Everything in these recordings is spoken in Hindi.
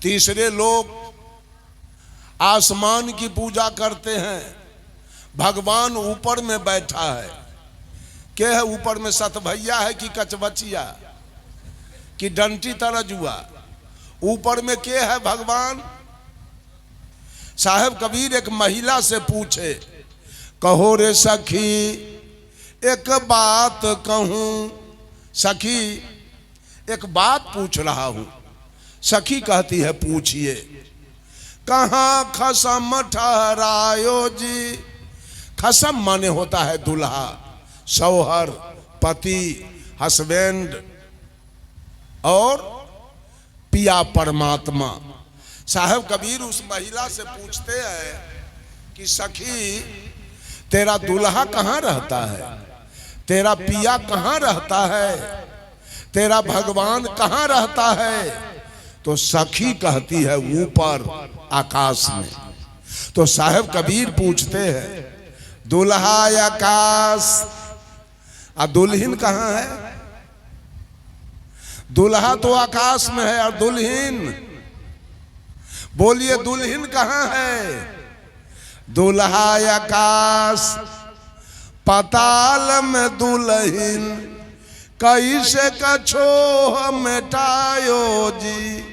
तीसरे लोग आसमान की पूजा करते हैं, भगवान ऊपर में बैठा है। क्या है ऊपर में? सतभैया है कि कचबचिया कि डंटी तरजुआ? ऊपर में क्या है भगवान? साहब कबीर एक महिला से पूछे, कहो रे सखी एक बात कहूं। सखी एक बात पूछ रहा हूं। सखी कहती है पूछिए। कहाँ खसम ठहरायो जी। खसम माने होता है दुल्हा, शौहर, पति, हस्बैंड और पिया परमात्मा। साहब कबीर उस महिला से पूछते हैं कि सखी तेरा दुल्हा कहाँ रहता है, तेरा पिया कहाँ रहता है, तेरा भगवान कहाँ रहता है? तो सखी कहती है ऊपर आकाश में। तो साहब कबीर पूछते हैं दुल्हा आकाश और दुल्हन कहाँ है? दुल्हा तो आकाश में है और दुल्हन, बोलिए दुल्हन कहाँ है? दुल्हा आकाश पाताल में दुल्हन कैसे कछो मिटायो जी।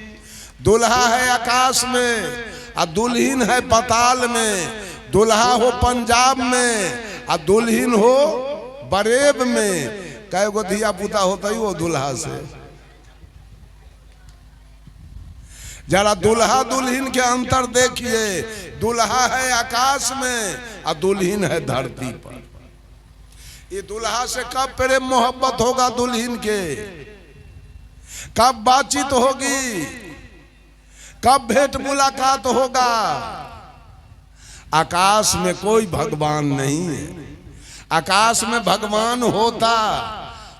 दुल्हा है आकाश में और दुल्हन है पाताल में। दुल्हा हो पंजाब में और दुल्हन हो बरेब में। कई गो धिया पुता होता ही वो दुल्हा से। जरा दुल्हा दुल्हन के अंतर देखिए। दुल्हा है आकाश में और दुल्हन है धरती पर। ये दुल्हा से कब प्रेम मोहब्बत होगा दुल्हन के? कब बातचीत होगी? कब भेंट मुलाकात होगा? आकाश में कोई भगवान नहीं है। आकाश में भगवान होता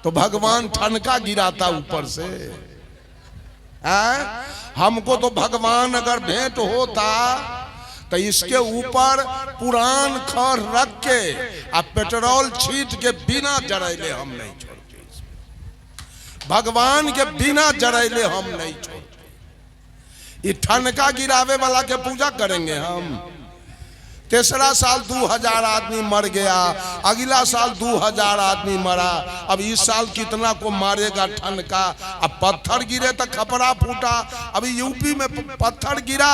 तो भगवान ठनका गिराता ऊपर से। हमको तो भगवान अगर भेंट होता तो इसके ऊपर पुरान खर रख के और पेट्रोल छीट के बिना जरैले हम नहीं छोड़ते। भगवान के बिना जरैले हम नहीं छोड़ते। ये ठनका गिरावे वाला के पूजा करेंगे हम। तीसरा साल 2000 आदमी मर गया, अगला साल 2000 आदमी मरा। अब इस साल कितना को मारेगा ठनका? अब पत्थर गिरे तो खपरा फूटा। अभी यूपी में पत्थर गिरा,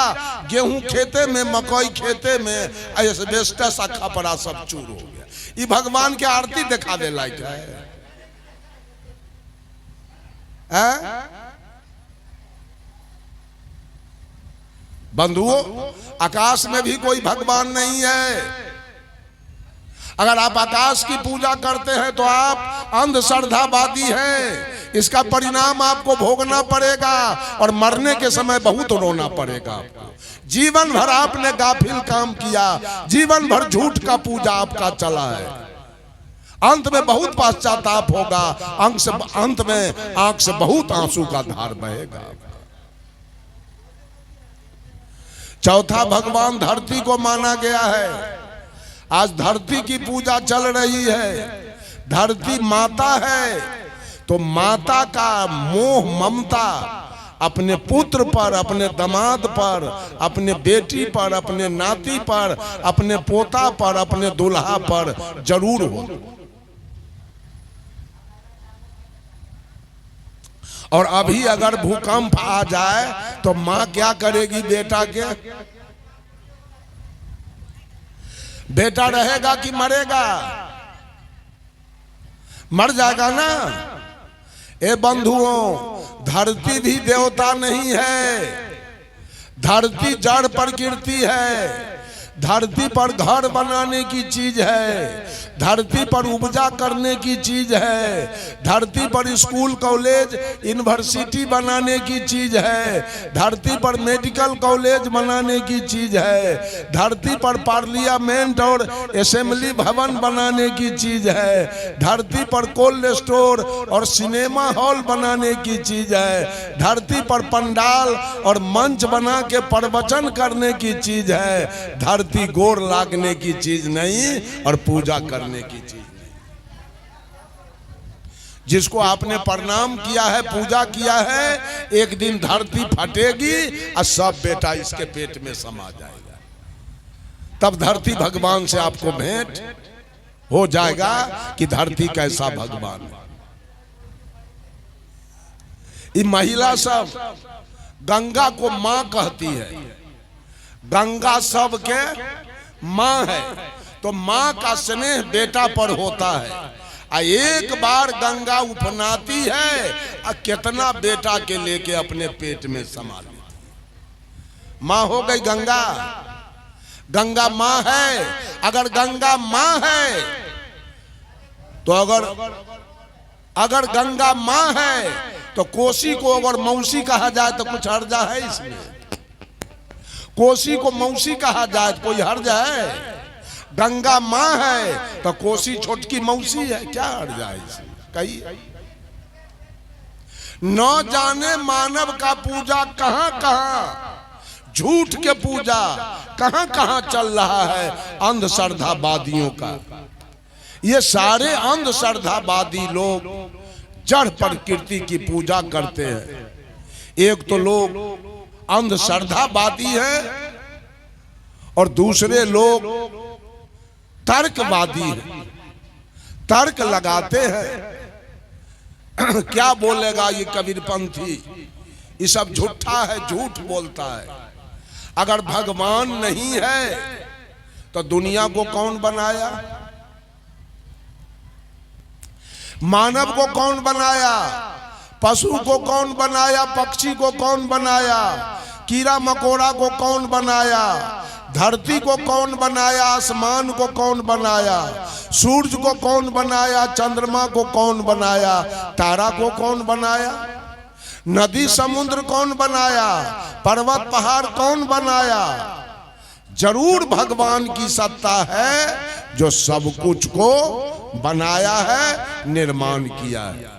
गेहूं खेते में, मकई खेते में, एस्बेस्टस सा खपरा सब चूर हो गया। ये भगवान के आरती दिखावे लायक है? बंधुओं आकाश में भी कोई भगवान नहीं है। अगर आप आकाश की पूजा करते हैं तो आप अंधश्रद्धावादी हैं। इसका परिणाम आपको भोगना पड़ेगा और मरने के समय बहुत रोना पड़ेगा आपको। जीवन भर आपने गाफिल काम किया, जीवन भर झूठ का पूजा आपका चला है। अंत में बहुत पश्चाताप होगा। अंत में आंख से बहुत आंसू का धार बहेगा। चौथा भगवान धरती को माना गया है। आज धरती की पूजा चल रही है। धरती माता है तो माता का मोह ममता अपने पुत्र पर, अपने दामाद पर, अपने बेटी पर, अपने नाती पर, अपने पोता पर, अपने दुल्हा पर जरूर हो। और अभी अगर भूकंप आ जाए तो मां क्या करेगी बेटा के? बेटा रहेगा कि मरेगा? मर जाएगा ना। ए बंधुओं धरती भी देवता नहीं है। धरती जड़ प्रकृति है। धरती पर घर बनाने की चीज है। धरती पर उपजा करने की चीज है। धरती पर स्कूल कॉलेज यूनिवर्सिटी बनाने की चीज है। धरती पर मेडिकल कॉलेज बनाने की चीज है। धरती पर पार्लियामेंट और असेंबली भवन बनाने की चीज है। धरती पर कोल्ड स्टोर और सिनेमा हॉल बनाने की चीज है। धरती पर पंडाल और मंच बना के प्रवचन करने की चीज है। धरती गोर लागने की चीज नहीं और पूजा करने की चीज नहीं। जिसको आपने प्रणाम किया है, पूजा किया है, एक दिन धरती फटेगी और सब बेटा इसके पेट में समा जाएगा। तब धरती भगवान से आपको भेंट हो जाएगा कि धरती कैसा भगवान है। ये महिला सब गंगा को मां कहती है। गंगा सब के मां है, तो मां का स्नेह बेटा पर होता है। एक बार गंगा उपनाती है और कितना बेटा के लेके अपने पेट में समा लेती है। मां हो गई गंगा। गंगा मां है। अगर गंगा मां है तो अगर गंगा मां है तो कोसी को अगर मौसी कहा जाए तो कुछ हर्जा है इसमें? कोसी को मौसी कहा जाए तो कोई हर्ज है? गंगा मां है तो कोसी छोटकी मौसी है, क्या हर्ज है इसमें? कहिए। न जाने मानव का पूजा कहां कहां, झूठ के पूजा कहां कहां चल रहा है अंधश्रद्धावादियों का। ये सारे अंधश्रद्धावादी लोग जड़ प्रकृति की पूजा करते हैं। एक तो लोग अंधश्रद्धावादी हैं और दूसरे लोग तर्कवादी हैं। तर्क लगाते हैं। क्या बोलेगा ये कबीरपंथी, ये सब झूठा है, झूठ बोलता है। अगर भगवान नहीं है तो दुनिया को कौन बनाया? मानव को कौन बनाया? पशु को कौन बनाया? पक्षी को कौन बनाया? कीड़ा मकोड़ा को कौन बनाया? धरती को कौन बनाया? आसमान को कौन बनाया? सूरज को कौन बनाया? चंद्रमा को कौन बनाया? तारा को कौन बनाया? नदी समुद्र कौन बनाया? पर्वत पहाड़ कौन बनाया? जरूर भगवान की सत्ता है जो सब कुछ को बनाया है, निर्माण किया है।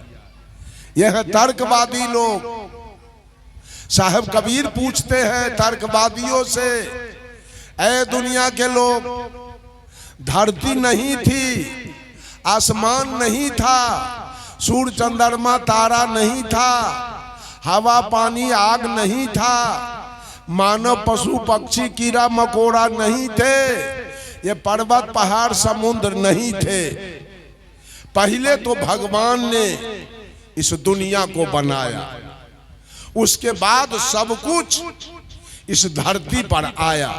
यह तर्कवादी लोग। साहब कबीर पूछते हैं तर्कवादियों से, ऐ दुनिया के लोग, धरती नहीं थी, आसमान नहीं था, सूर्य चंद्रमा तारा नहीं था, हवा पानी आग नहीं था, मानव पशु पक्षी कीड़ा मकोड़ा नहीं थे, ये पर्वत पहाड़ समुद्र नहीं थे। पहले तो भगवान ने इस दुनिया को बनाया, उसके बाद सब कुछ इस धरती पर आया।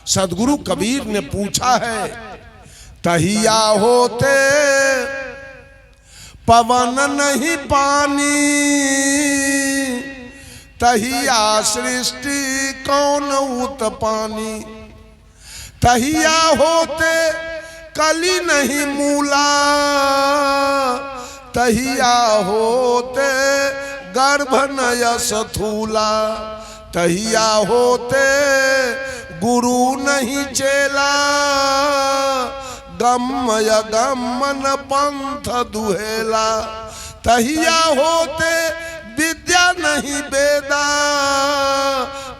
सदगुरु कबीर ने पूछा है, तहिया होते पवन नहीं पानी, तहिया सृष्टि कौन उत्पानी, तहिया होते कली नहीं मूला, तहिया होते गर्भ नय स्थूला, तहिया होते गुरु नहीं चेला, गम्य गमन पंथ दुहेला, तहिया होते विद्या नहीं वेदा,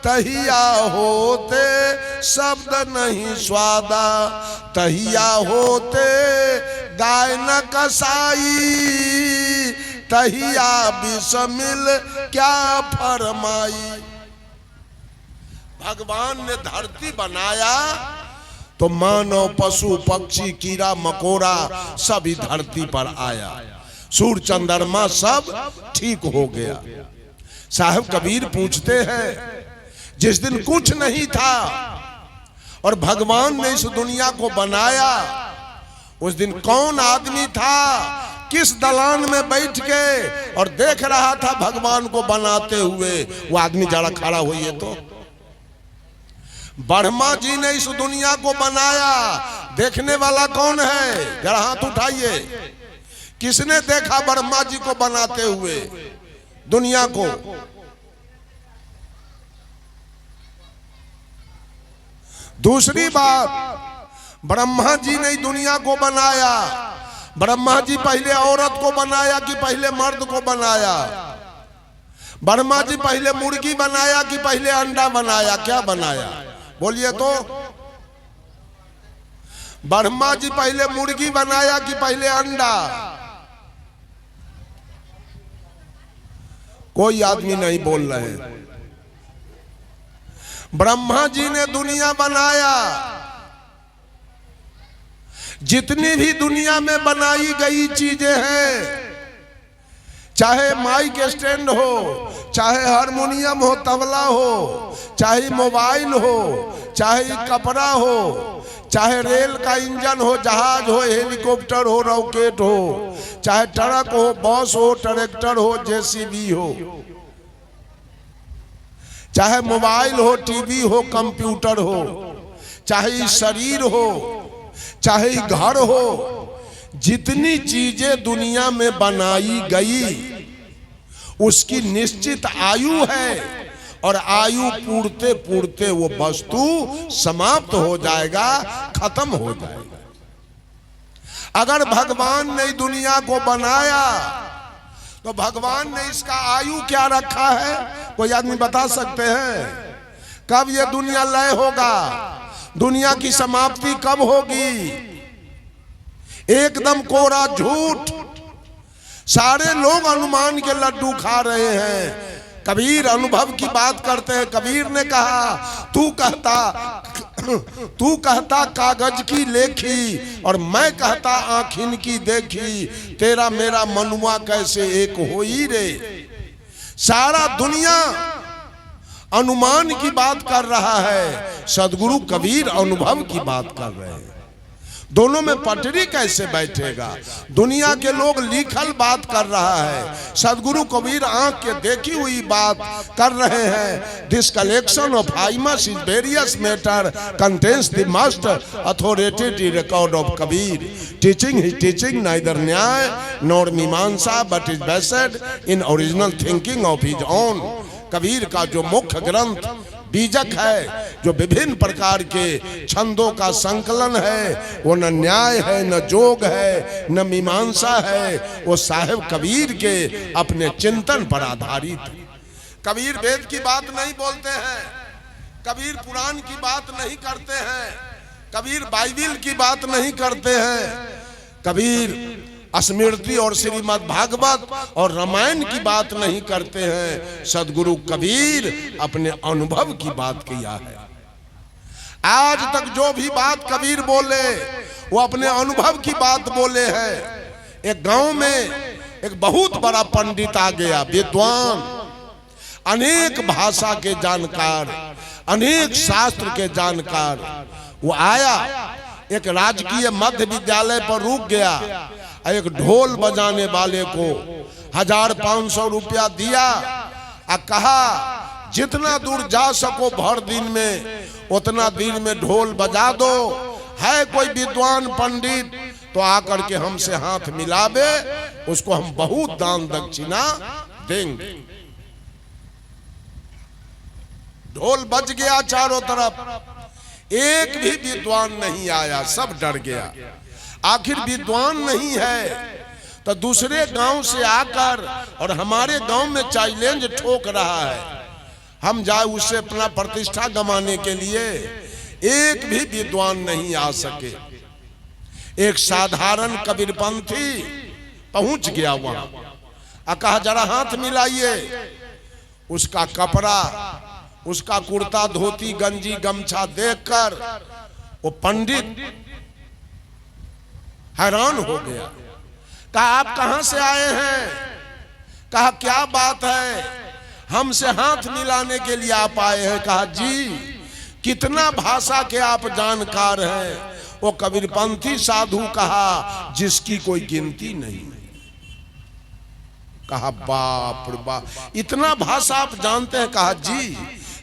तहिया होते शब्द नहीं स्वादा, तहिया होते गाय न कसाई, तहिया बिस्मिल क्या फरमाई। भगवान ने धरती बनाया तो मानव पशु पक्षी कीड़ा मकोड़ा सभी धरती पर आया, सूर्य चंद्रमा सब ठीक हो गया। साहब कबीर पूछते हैं, जिस दिन कुछ नहीं था और भगवान ने इस दुनिया को बनाया, उस दिन कौन आदमी था, किस दलान में बैठ के और देख रहा था भगवान को बनाते हुए? वो आदमी जरा खड़ा हुई है तो ब्रह्मा जी ने इस दुनिया को बनाया, देखने वाला कौन है? जरा हाथ उठाइए। किसने देखा ब्रह्मा जी को बनाते हुए दुनिया को? दूसरी बात, ब्रह्मा जी ने दुनिया को बनाया। ब्रह्मा जी पहले औरत को बनाया कि पहले मर्द को बनाया? ब्रह्मा जी पहले मुर्गी बनाया कि पहले अंडा बनाया? क्या बनाया बोलिए तो? ब्रह्मा जी पहले मुर्गी बनाया कि पहले अंडा? कोई आदमी नहीं बोल रहे। ब्रह्मा जी ने दुनिया बनाया, जितनी भी दुनिया में बनाई गई चीजें हैं, चाहे माइक स्टैंड हो, चाहे हारमोनियम हो, तबला हो, चाहे मोबाइल हो, चाहे कपड़ा हो, चाहे रेल का इंजन हो, जहाज हो, हेलीकॉप्टर हो, रॉकेट हो, चाहे ट्रक हो, बस हो, ट्रैक्टर हो, जेसीबी हो, चाहे मोबाइल हो, टीवी हो, कंप्यूटर हो, चाहे शरीर हो, चाहे घर हो, जितनी चीजें दुनिया में बनाई गई उसकी निश्चित आयु है, और आयु पूर्ते पूर्ते वो वस्तु समाप्त हो जाएगा, खत्म हो जाएगा। अगर भगवान ने दुनिया को बनाया तो भगवान ने इसका आयु क्या रखा है? कोई आदमी बता सकते हैं? कब ये दुनिया लय होगा? दुनिया की समाप्ति कब होगी? एकदम कोरा झूठ। सारे लोग अनुमान के लड्डू खा रहे हैं। कबीर अनुभव की बात करते हैं। कबीर ने कहा, तू कहता कागज की लेखी और मैं कहता आँखिन की देखी, तेरा मेरा मनुआ कैसे एक होई रे। सारा दुनिया अनुमान की बात कर रहा है, सदगुरु कबीर अनुभव की बात कर रहे हैं। दोनों में पटरी कैसे बैठेगा? दुनिया के लोग लिखल बात कर रहा है, सदगुरु कबीर आंख के देखी हुई बात कर रहे हैं। This collection of hymns is various matter contains the most authoritative record of Kabir. Teaching his teaching neither Nyaya nor Mimamsa but is based in original thinking of his own. Kabir का जो मुख्य ग्रंथ बीजक है, जो विभिन्न प्रकार के छंदों का संकलन है, वो न न्याय है, न जोग है, न मीमांसा है, वो साहिब कबीर के अपने चिंतन पर आधारित है। कबीर वेद की बात नहीं बोलते हैं, कबीर पुराण की बात नहीं करते हैं, कबीर बाइबिल की बात नहीं करते हैं, कबीर स्मृति और श्रीमद् भागवत और रामायण की बात नहीं करते हैं। सदगुरु कबीर अपने अनुभव की बात किया है। आज तक जो भी बात कबीर बोले वो अपने अनुभव की बात बोले हैं। एक गांव में एक बहुत बड़ा पंडित आ गया, विद्वान, अनेक भाषा के जानकार, अनेक शास्त्र के जानकार। वो आया, एक राजकीय मध्य विद्यालय पर रुक गया, एक ढोल बजाने वाले को 1500 रुपया दिया और कहा, जितना दूर जा सको भर दिन में उतना दिन में ढोल बजा दो। है कोई विद्वान पंडित तो आकर के हमसे हाथ मिलावे, उसको हम बहुत दान दक्षिणा देंगे। ढोल बज गया चारों तरफ, एक भी विद्वान नहीं आया, सब डर गया। आखिर विद्वान नहीं है तो दूसरे गांव से आकर और हमारे गांव में चैलेंज ठोक रहा है, हम जाए उससे अपना प्रतिष्ठा गंवाने के लिए। एक भी विद्वान नहीं आ सके। एक साधारण कबीरपंथी पहुंच गया वहां, कहा जरा हाथ मिलाइए। उसका कपड़ा, उसका कुर्ता धोती गंजी गमछा देखकर वो पंडित हैरान हो गया। कहा, आप कहां से आए हैं? कहा, क्या बात है, हमसे हाथ मिलाने के लिए आप आए हैं? कहा, जी, कितना भाषा के आप जानकार हैं? वो कबीरपंथी साधु कहा, जिसकी कोई गिनती नहीं। कहा, बाप रे बाप, इतना भाषा आप जानते हैं? कहा, जी।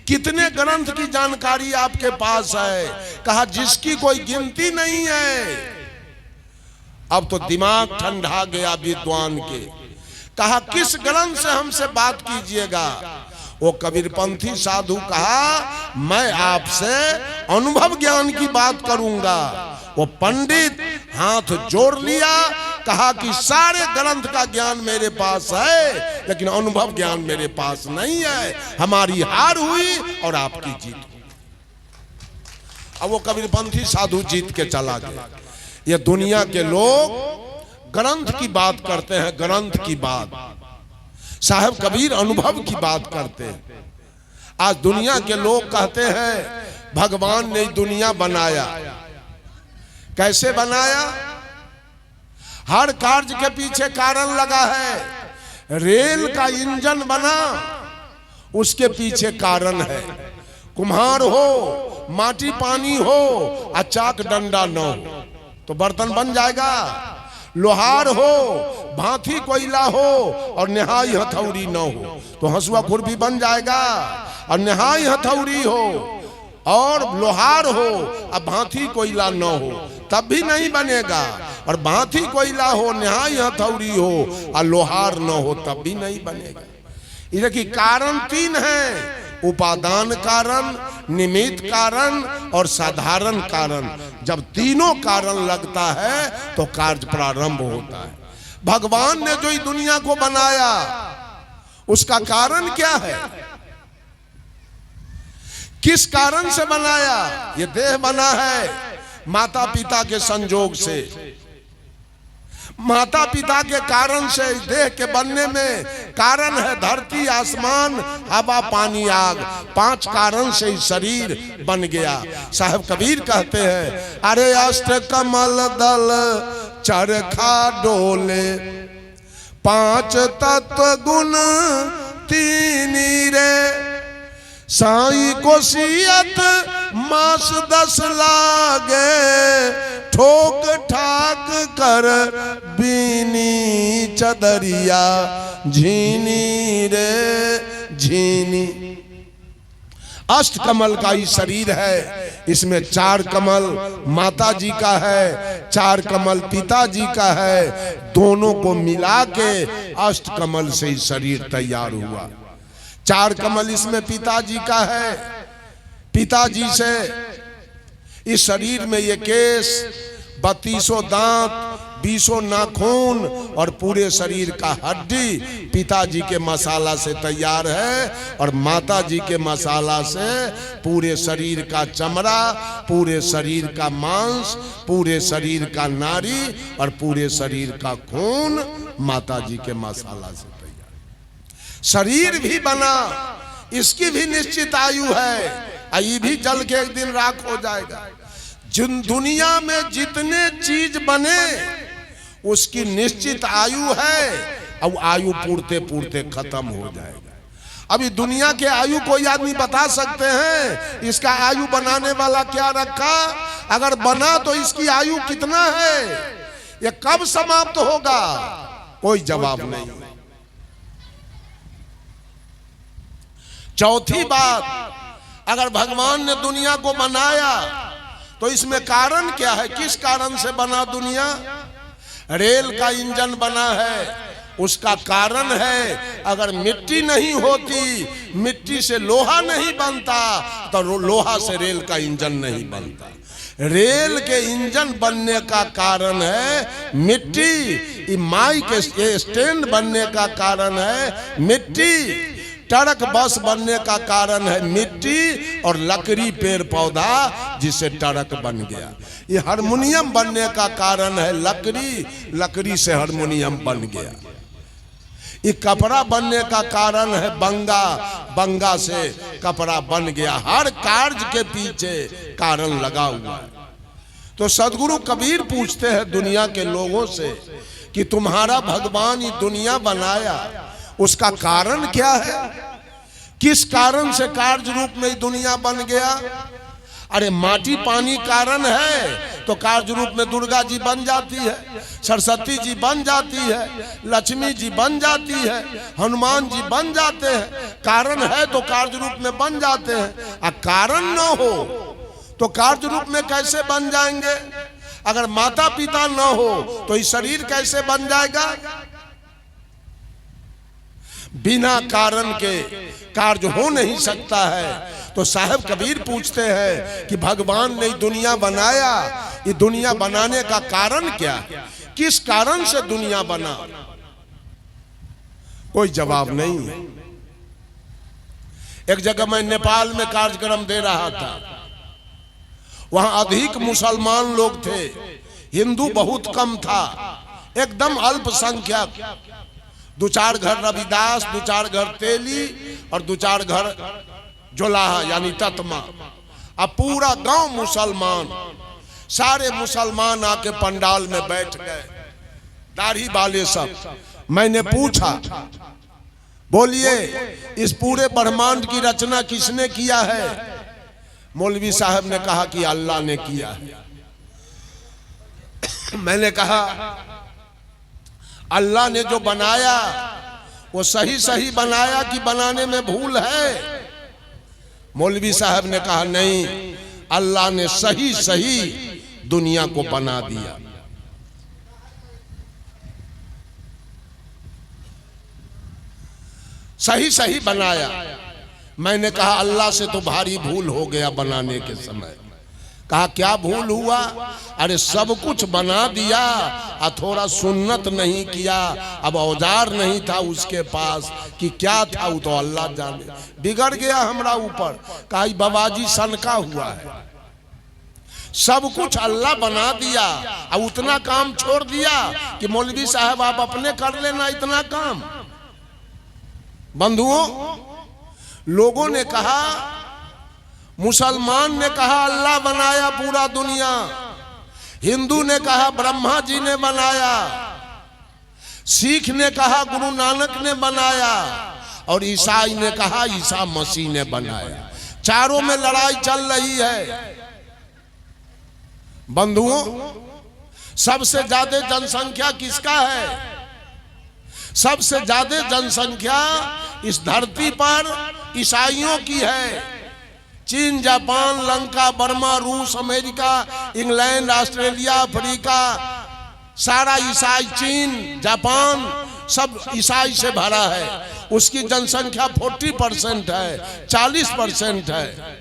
कितने ग्रंथ की जानकारी आपके पास है? कहा, जिसकी कोई गिनती नहीं है। अब तो दिमाग ठंडा गया विद्वान के। कहा, किस ग्रंथ से हमसे बात कीजिएगा? वो कबीरपंथी साधु कहा, मैं आपसे अनुभव ज्ञान की बात करूंगा। वो पंडित हाथ जोड़ लिया, कहा कि सारे ग्रंथ का ज्ञान मेरे पास है, लेकिन अनुभव ज्ञान मेरे पास नहीं है। हमारी हार हुई और आपकी जीत हुई। अब वो कबीरपंथी साधु जीत के चला गया। ये दुनिया के लोग ग्रंथ की बात करते हैं, ग्रंथ की बात। साहब कबीर अनुभव की बात करते हैं। आज दुनिया के लोग कहते हैं भगवान ने दुनिया बनाया। कैसे बनाया? हर कार्य के पीछे कारण लगा है। रेल का इंजन बना, उसके पीछे कारण है। कुम्हार हो, माटी पानी हो, चाक डंडा न हो तो बर्तन बन जाएगा। लोहार हो, भांति कोयला हो और निहाई हथौड़ी न हो तो हंसुआ खुरपी बन जाएगा। और निहाई हथौड़ी हो और लोहार हो अब भांति कोयला न हो तब भी नहीं बनेगा। और भांति कोयला हो, निहाई हथौड़ी हो और लोहार न हो तब भी नहीं बनेगा। इधर की कारण तीन हैं, उपादान कारण, निमित्त कारण और साधारण कारण। जब तीनों कारण लगता है तो कार्य प्रारंभ होता है। भगवान ने जो इस दुनिया को बनाया उसका कारण क्या है? किस कारण से बनाया? ये देह बना है माता पिता के संजोग से। माता पिता के कारण से इस देह के बनने में कारण है धरती, आसमान, हवा, पानी, आग। 5 कारण से इस शरीर बन गया। साहब कबीर कहते हैं अरे अष्ट कमल दल चरखा डोले, 5 तत्व गुण तीनी रे, साई को सियत मास 10 लागे, ठोक ठाक कर बीनी चदरिया झीनी रे झीनी। अष्ट कमल का ही शरीर है। इसमें 4 कमल माता जी का है, 4 कमल पिताजी का है। दोनों को मिला के अष्ट कमल से ही शरीर तैयार हुआ। 4 कमल इसमें पिताजी का है। पिताजी से इस शरीर में ये केस, 32 दांत, 20 नाखून और पूरे शरीर का हड्डी पिताजी के मसाला से तैयार है। और माता जी के मसाला से पूरे शरीर का चमड़ा, पूरे शरीर का मांस, पूरे शरीर का नाड़ी और पूरे शरीर का खून माता जी के मसाला से तैयार। शरीर भी बना, इसकी भी निश्चित आयु है। ये भी जल के एक दिन राख हो जाएगा। जिन दुनिया में जितने चीज बने उसकी निश्चित आयु है। अब आयु पूर्ते पूर्ते खत्म हो जाएगा। अभी दुनिया के आयु कोई आदमी बता सकते हैं इसका आयु बनाने वाला क्या रखा? अगर बना तो इसकी आयु कितना है, ये कब समाप्त होगा? कोई जवाब नहीं। चौथी बात, अगर भगवान ने दुनिया को बनाया तो इसमें कारण क्या है? किस कारण से बना दुनिया? रेल का इंजन बना है, उसका कारण है अगर मिट्टी नहीं होती, मिट्टी से लोहा नहीं बनता तो लोहा से रेल का इंजन नहीं बनता। रेल के इंजन बनने का कारण है मिट्टी, माई के स्टैंड बनने का कारण है मिट्टी, ट्रक बस बनने का कारण है मिट्टी और लकड़ी पेड़ पौधा जिससे ट्रक बन गया। ये हारमोनियम बनने का कारण है लकड़ी, लकड़ी से हारमोनियम बन गया। ये कपड़ा बनने का कारण है बंगा, बंगा से कपड़ा बन गया। हर कार्य के पीछे कारण लगा हुआ है। तो सदगुरु कबीर पूछते हैं दुनिया के लोगों से कि तुम्हारा भगवान ये दुनिया बनाया, उसका कारण क्या है? किस कारण से कार्य रूप में दुनिया बन गया? अरे माटी पानी कारण है तो कार्य रूप में दुर्गा जी बन जाती है, सरस्वती जी बन जाती है, लक्ष्मी जी बन जाती है, हनुमान जी बन जाते हैं। कारण है तो कार्य रूप में बन जाते हैं। और कारण न हो तो कार्य रूप में कैसे बन जाएंगे? अगर माता पिता न हो तो ये शरीर कैसे बन जाएगा? बिना कारण के कार्य हो नहीं सकता है। तो साहब कबीर पूछते हैं कि भगवान ने दुनिया बनाया, ये दुनिया बनाने का कारण क्या है? किस कारण से दुनिया बना? कोई जवाब नहीं है। एक जगह मैं नेपाल में कार्यक्रम दे रहा था, वहां अधिक मुसलमान लोग थे, हिंदू बहुत कम था, एकदम अल्पसंख्यक। दो चार घर रविदास, दो चार घर तेली और दो चार घर जोलाहा यानी ततमा। अब पूरा गांव मुसलमान, सारे मुसलमान आके पंडाल में बैठ गए, दाढ़ी वाले सब। मैंने पूछा, बोलिए इस पूरे ब्रह्मांड की रचना किसने किया है? मौलवी साहब ने कहा कि अल्लाह ने किया है। मैंने कहा अल्लाह ने जो बनाया वो सही सही बनाया कि बनाने में भूल है? मौलवी साहब ने कहा नहीं, अल्लाह ने सही सही दुनिया को बना दिया। सही सही बनाया। मैंने कहा अल्लाह से तो भारी भूल हो गया बनाने के समय। कहा क्या भूल हुआ? अरे सब कुछ बना दिया और थोड़ा सुन्नत नहीं किया। अब औजार नहीं था उसके पास कि क्या था वो तो अल्लाह जाने। बिगड़ गया हमरा ऊपर। कहा बाबाजी सनका हुआ है। सब कुछ अल्लाह बना दिया और उतना काम छोड़ दिया कि मौलवी साहब आप अपने कर लेना इतना काम। बंधुओं, लोगों ने कहा, मुसलमान ने कहा अल्लाह बनाया पूरा दुनिया, हिंदू ने कहा ब्रह्मा जी ने बनाया, सिख ने कहा गुरु नानक ने बनाया और ईसाई ने कहा ईसा मसीह ने बनाया। चारों में लड़ाई चल रही है। बंधुओं, सबसे ज्यादा जनसंख्या किसका है? सबसे ज्यादा जनसंख्या इस धरती पर ईसाइयों की है। चीन, जापान, लंका, बर्मा, रूस, अमेरिका, इंग्लैंड, ऑस्ट्रेलिया, अफ्रीका, सारा ईसाई, चीन, जापान सब ईसाई से भरा है। उसकी जनसंख्या 40% है, 40% है।